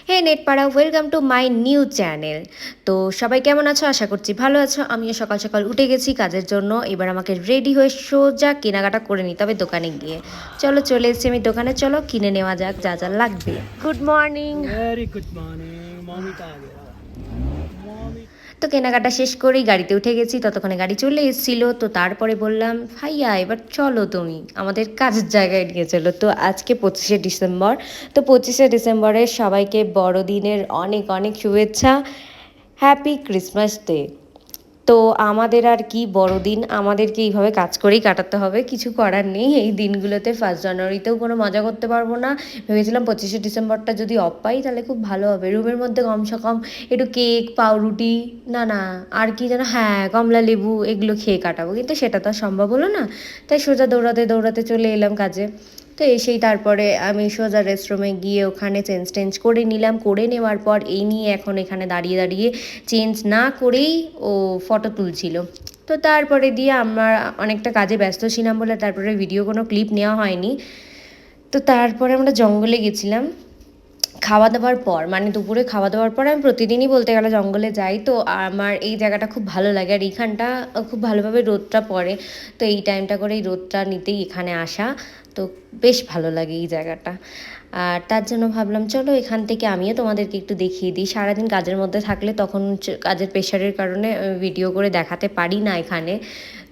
হে নেটপাড়া, welcome to my new channel. তো সবাই কেমন আছো? আশা করছি ভালো আছো। আমিও সকাল সকাল উঠে গেছি কাজের জন্য। এবার আমাকে রেডি হয়ে সোজা কেনাকাটা করে নিতে হবে দোকানে গিয়ে। চলো, চলে এসেছি আমি দোকানে, চলো কিনে নেওয়া যাক যা যা লাগবে। Good morning. Very good morning mommy का आ गया मॉमी। তো কেনাকাটা শেষ করেই গাড়িতে উঠে গেছি, ততক্ষণে গাড়ি চলে এসেছিলো। তো তারপরে বললাম, ভাইয়া এবার চলো তুমি আমাদের কাজের জায়গায় নিয়ে চলো। তো আজকে 25শে ডিসেম্বর। তো 25শে ডিসেম্বরে সবাইকে বড়দিনের অনেক অনেক শুভেচ্ছা। Happy Christmas day. তো আমাদের আর কি বড়দিন, আমাদেরকে এইভাবে কাজ করেই কাটাতে হবে, কিছু করার নেই। এই দিনগুলোতে 1 জানুয়ারিতেও কোনো মজা করতে পারবো না। ভেবেছিলাম 25শে ডিসেম্বরটা যদি অফ পাই তাহলে খুব ভালো হবে, রুমের মধ্যে কমসে কম একটু কেক, পাউরুটি, না আর কি যেন, হ্যাঁ কমলা লেবু, এগুলো খেয়ে কাটাবো, কিন্তু সেটা তো আর সম্ভব হলো না। তাই সোজা দৌড়াতে দৌড়াতে চলে এলাম কাজে। তো এসেই তারপরে আমি সোজা রেস্টরুমে গিয়ে ওখানে চেঞ্জ করে নিলাম। করে নেওয়ার পর এই নিয়ে এখন এখানে দাঁড়িয়ে দাঁড়িয়ে চেঞ্জ না করেই ও ফটো তুলছিল। তো তারপরে দিয়ে আমার অনেকটা কাজে ব্যস্ত ছিলাম বলে তারপরে ভিডিও কোনো ক্লিপ নেওয়া হয়নি। তো তারপরে আমরা জঙ্গলে গেছিলাম খাওয়া দাওয়ার পর, মানে দুপুরে খাওয়া দাওয়ার পর। আমি প্রতিদিনই বলতে গেলে জঙ্গলে যাই, তো আমার এই জায়গাটা খুব ভালো লাগে আর এইখানটা খুব ভালোভাবে রোদটা পড়ে। তো এই টাইমটা করে এই রোদটা নিতেই এখানে আসা। তো বেশ ভালো লাগে এই জায়গাটা। আর তার জন্য ভাবলাম চলো এখান থেকে আমিও তোমাদেরকে একটু দেখিয়ে দিই। সারাদিন কাজের মধ্যে থাকলে তখন কাজের প্রেশারের কারণে ভিডিও করে দেখাতে পারি না এখানে।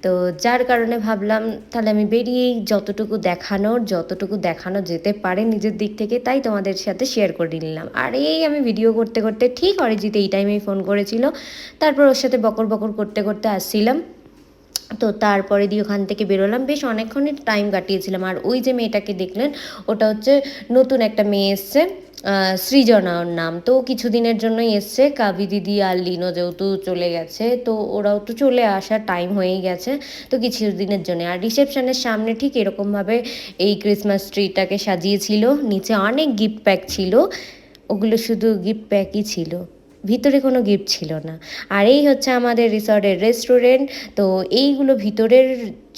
তো যার কারণে ভাবলাম তাহলে আমি বেরিয়েই যতটুকু দেখানো যেতে পারে নিজের দিক থেকে তাই তোমাদের সাথে শেয়ার করে নিলাম। আর এই আমি ভিডিও করতে করতে ঠিক অরিজিৎ এই টাইমেই ফোন করেছিল। তারপর ওর সাথে বকর বকর করতে করতে আসছিলাম। তো তারপরে দিয়ে ওখান থেকে বেরোলাম, বেশ অনেকক্ষণই টাইম কাটিয়েছিলাম। আর ওই যে মেয়েটাকে দেখলেন, ওটা হচ্ছে নতুন একটা মেয়ে এসছে, সৃজনা ওর নাম। তো কিছুদিনের জন্যই এসছে, কাবি দিদি আর লিনো যেহেতু চলে গেছে, তো ওরাও তো চলে আসার টাইম হয়েই গেছে। তো কিছু দিনের জন্য। আর রিসেপশনের সামনে ঠিক এরকমভাবে এই ক্রিসমাস ট্রিটাকে সাজিয়েছিল, নিচে অনেক গিফট প্যাক ছিল, ওগুলো শুধু গিফট প্যাকই ছিল, ভিতরে কোনো গিফট ছিল না। আর এই হচ্ছে আমাদের রিসর্টের রেস্টুরেন্ট। তো এইগুলো ভিতরের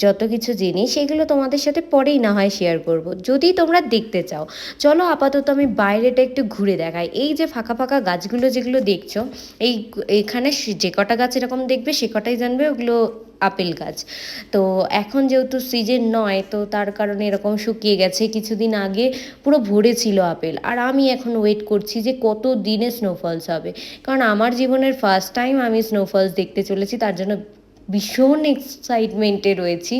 যত কিছু জিনিস এগুলো তোমাদের সাথে পরেই না হয় শেয়ার করব, যদি তোমরা দেখতে চাও। চলো আপাতত আমি বাইরেটা একটু ঘুরে দেখাই। এই যে ফাঁকা ফাঁকা গাছগুলো যেগুলো দেখছো, এইখানে যে কটা গাছ এরকম দেখবে সে কটাই জানবে ওগুলো আপেল গাছ। তো এখন যেহেতু সিজন নয়, তো তার কারণে এরকম শুকিয়ে গেছে। কিছুদিন আগে পুরো ভরে ছিল আপেল। আর আমি এখন ওয়েট করছি যে কত দিনে স্নোফলস হবে, কারণ আমার জীবনের ফার্স্ট টাইম আমি স্নোফলস দেখতে চলেছি। তার জন্য ভীষণ এক্সাইটমেন্টে রয়েছি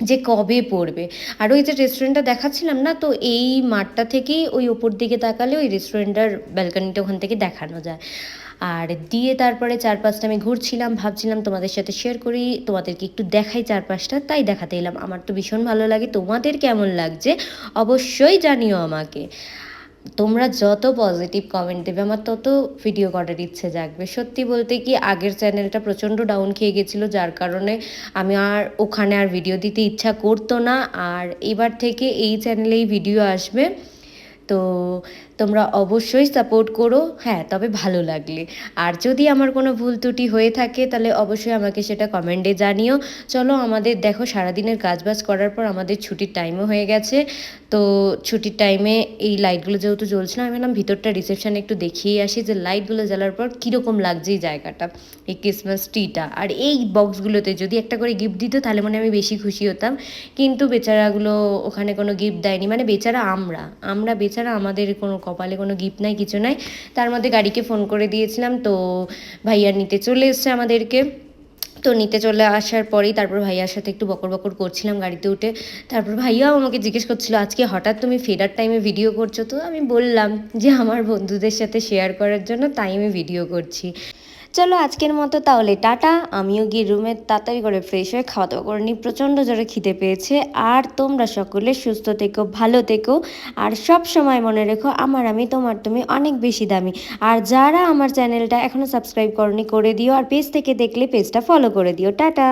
যে কবে পড়বে। আর ওই যে রেস্টুরেন্টটা দেখাচ্ছিলাম না, তো এই মাঠটা থেকেই ওই ওপর দিকে তাকালে ওই রেস্টুরেন্টটার ব্যালকনিটা ওখান থেকে দেখানো যায়। আর দিয়ে তারপরে চারপাশটা আমি ঘুরছিলাম, ভাবছিলাম তোমাদের সাথে শেয়ার করি, তোমাদেরকে একটু দেখাই চারপাশটা, তাই দেখাতে এলাম। আমার তো ভীষণ ভালো লাগে, তোমাদের কেমন লাগছে অবশ্যই জানিও আমাকে। তোমরা যত পজিটিভ কমেন্ট দেবে আমার তত ভিডিও করার ইচ্ছে জাগবে। সত্যি বলতে কি, আগের চ্যানেলটা প্রচণ্ড ডাউন খেয়ে গেছিলো, যার কারণে আমি আর ওখানে আর ভিডিও দিতে ইচ্ছা করতো না। আর এবার থেকে এই চ্যানেলেই ভিডিও আসবে। তো তোমরা অবশ্যই সাপোর্ট করো, হ্যাঁ তবে ভালো লাগলে। আর যদি আমার কোনো ভুল ত্রুটি হয়ে থাকে তাহলে অবশ্যই আমাকে সেটা কমেন্টে জানিও। চলো, আমাদের দেখো সারাদিনের কাজবাজ করার পর আমাদের ছুটির টাইমও হয়ে গেছে। তো ছুটির টাইমে এই লাইটগুলো যেহেতু জ্বলছে না, আমি ভাবলাম ভিতরটা রিসেপশানে একটু দেখিয়ে আসি যে লাইটগুলো জ্বালার পর কীরকম লাগছে এই জায়গাটা, এই ক্রিসমাস ট্রিটা। আর এই বক্সগুলোতে যদি একটা করে গিফট দিত তাহলে মনে আমি বেশি খুশি হতাম। কিন্তু বেচারাগুলো ওখানে কোনো গিফট দেয়নি, মানে বেচারা আমরা বেচারা, আমাদের কোনো কপালে কোনো গিফট নাই, কিছু নাই। তার মধ্যে গাড়িকে ফোন করে দিয়েছিলাম, তো ভাইয়া নিতে চলে এসছে আমাদেরকে। তো নিতে চলে আসার পরেই তারপর ভাইয়ার সাথে একটু বকর বকর করছিলাম গাড়িতে উঠে। তারপর ভাইয়াও আমাকে জিজ্ঞেস করছিল আজকে হঠাৎ তুমি ফেরার টাইমে ভিডিও করছো। তো আমি বললাম যে আমার বন্ধুদের সাথে শেয়ার করার জন্য তাই আমি ভিডিও করছি। চলো আজকের মতো তাহলে টাটা। আমিও গিয়ে রুমে তাড়াতাড়ি করে ফ্রেশ হয়ে খাওয়া দাওয়া করে নিই, প্রচণ্ড জোরে খিদে পেয়েছে। আর তোমরা সকলে সুস্থ থেকো, ভালো থেকো। আর সব সময় মনে রেখো, আমি তোমার তুমি অনেক বেশি দামি। আর যারা আমার চ্যানেলটা এখনও সাবস্ক্রাইব করনি করে দিও, আর পেজ থেকে দেখলে পেজটা ফলো করে দিও। টাটা।